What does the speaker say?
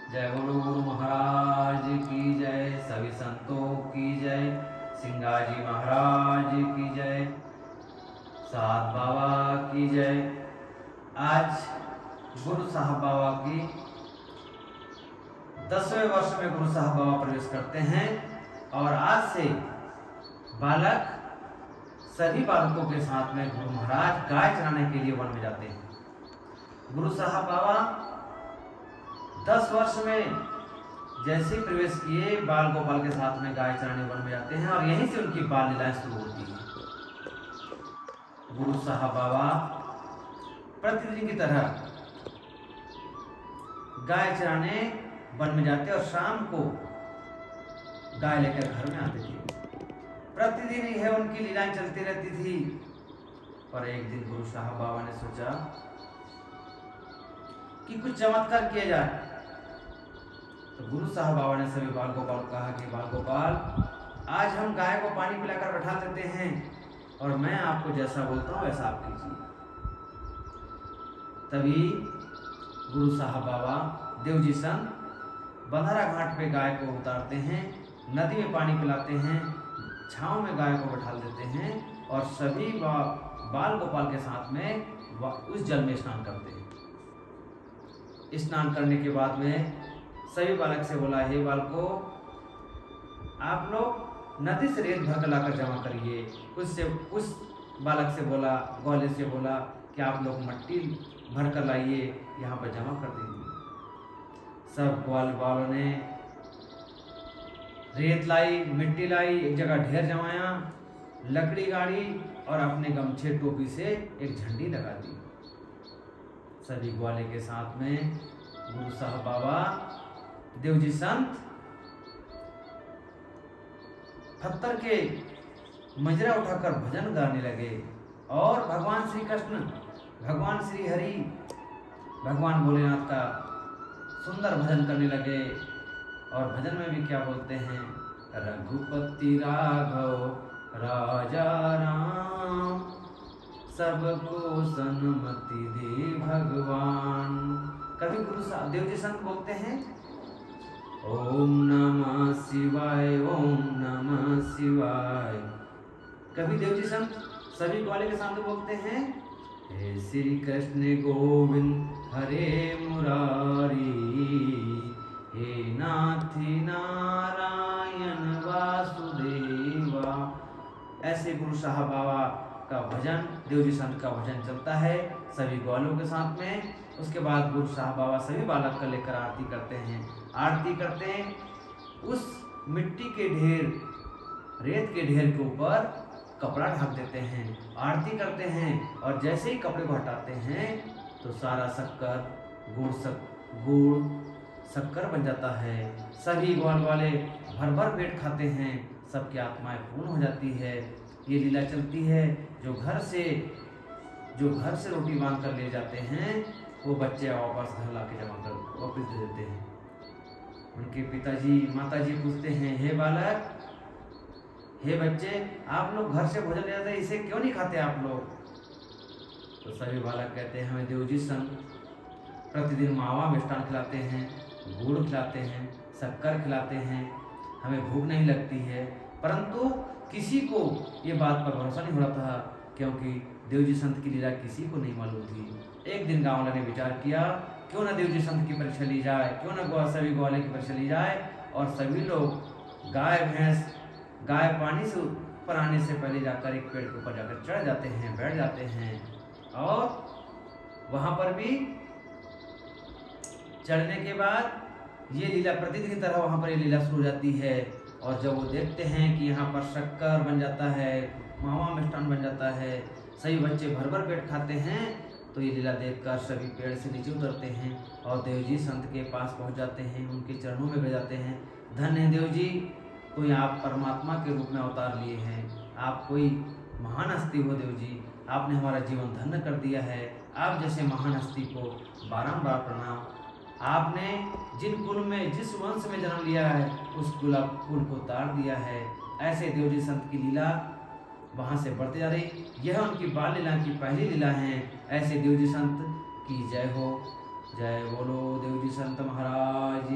जय गुरु महाराज की जय, सभी संतों की जय, सिंगाजी महाराज की जय, सात बाबा की जय। आज गुरु साहब बाबा की 10वें वर्ष में गुरु साहब बाबा प्रवेश करते हैं और आज से बालक सभी बालकों के साथ में गुरु महाराज गाय चराने के लिए वन में जाते हैं। गुरु साहब बाबा 10 वर्ष में जैसे प्रवेश किए बाल गोपाल के साथ में गाय चराने वन में जाते हैं और यहीं से उनकी बाल लीलाएं शुरू होती हैं। गुरु साहब बाबा प्रतिदिन की तरह गाय चराने वन में जाते और शाम को गाय लेकर घर में आते थे। प्रतिदिन यह उनकी लीलाएं चलती रहती थी। और एक दिन गुरु साहब बाबा ने सोचा कि कुछ चमत्कार किया जाए। तो गुरु साहब बाबा ने सभी बाल गोपाल को कहा कि बाल गोपाल, आज हम गाय को पानी पिलाकर बैठा देते हैं और मैं आपको जैसा बोलता हूँ वैसा आप कीजिए। तभी गुरु साहब बाबा देवजी संत बंधारा घाट पे गाय को उतारते हैं, नदी में पानी पिलाते हैं, छांव में गाय को बैठा देते हैं और सभी बाल गोपाल के साथ में उस जल में स्नान करते हैं। स्नान करने के बाद में सभी बालक से बोला, हे बालको, आप लोग नदी से रेत भर कर लाकर जमा करिए। कुछ बालक से बोला, ग्वाले से बोला कि आप लोग मट्टी भर कर लाइए, यहाँ पर जमा कर दीजिए। सब ग्वाल वालों ने रेत लाई, मिट्टी लाई, एक जगह ढेर जमाया, लकड़ी गाड़ी और अपने गमछे टोपी से एक झंडी लगा दी। सभी ग्वाले के साथ में गुरु साहब बाबा देवजी संत पत्थर के मजरा उठाकर भजन गाने लगे और भगवान श्री कृष्ण, भगवान श्री हरि, भगवान भोलेनाथ का सुंदर भजन करने लगे। और भजन में भी क्या बोलते हैं, रघुपति राघव राजा राम, सबको सन्मति दे भगवान। कभी गुरु साहब देवजी संत बोलते हैं ओम नमः शिवाय, ओम नमः शिवाय। कभी देवजी संत सभी ग्वाले के सामने बोलते हैं, हे श्री कृष्ण गोविंद हरे मुरारी, हे नाथी नारायण वासुदेवा। ऐसे गुरु साहब बाबा का भजन, देवजी संत का भजन चलता है सभी ग्वालों के साथ में। उसके बाद गुरु साहब बाबा सभी बालक का लेकर आरती करते हैं। आरती करते हैं, उस मिट्टी के ढेर, रेत के ढेर के ऊपर कपड़ा ढक देते हैं, आरती करते हैं और जैसे ही कपड़े को हटाते हैं तो सारा गुड़ शक्कर बन जाता है। सभी ग्वाल वाले भर भर पेट खाते हैं, सबकी आत्माएं पूर्ण हो जाती है। ये लीला चलती है। जो घर से रोटी मांग कर ले जाते हैं वो बच्चे वापस घर लाके जमा कर वापस दे देते हैं। उनके पिताजी माताजी पूछते हैं, हे बालक, हे बच्चे, आप लोग घर से भोजन ले जाते हैं, इसे क्यों नहीं खाते आप लोग? तो सभी बालक कहते हैं, हमें देवजी संत प्रतिदिन मावा मिष्ठान खिलाते हैं, गुड़ खिलाते हैं, शक्कर खिलाते हैं, हमें भूख नहीं लगती है। परंतु किसी को ये बात पर भरोसा नहीं हो रहा था क्योंकि देवजी संत की लीला किसी को नहीं मालूम थी। एक दिन गाँव वालों ने विचार किया, क्यों ना देवजी संत की परीक्षा ली जाए, क्यों ना सभी ग्वाले की परीक्षा ली जाए। और सभी लोग गाय पानी से ऊपर आने से पहले जाकर एक पेड़ के ऊपर जाकर चढ़ जाते हैं, बैठ जाते हैं और वहां पर भी चढ़ने के बाद ये लीला प्रतिदिन की तरह वहां पर ये लीला शुरू हो जाती है। और जब वो देखते हैं कि यहाँ पर शक्कर बन जाता है, मावा मिष्ठान बन जाता है, सभी बच्चे भर भर पेट खाते हैं, तो ये लीला देखकर सभी पेड़ से नीचे उतरते हैं और देवजी संत के पास पहुंच जाते हैं, उनके चरणों में गिर जाते हैं। धन्य है देवजी, कोई आप परमात्मा के रूप में अवतार लिए हैं, आप कोई महान हस्ती हो देवजी, आपने हमारा जीवन धन्य कर दिया है। आप जैसे महान हस्ती को बारंबार प्रणाम। आपने जिन कुल में, जिस वंश में जन्म लिया है उस कुल को तार दिया है। ऐसे देवजी संत की लीला वहाँ से बढ़ती जा रही। यह उनकी बाल लीला की पहली लीला है। ऐसे देवजी संत की जय हो। जय बोलो देव जी संत महाराज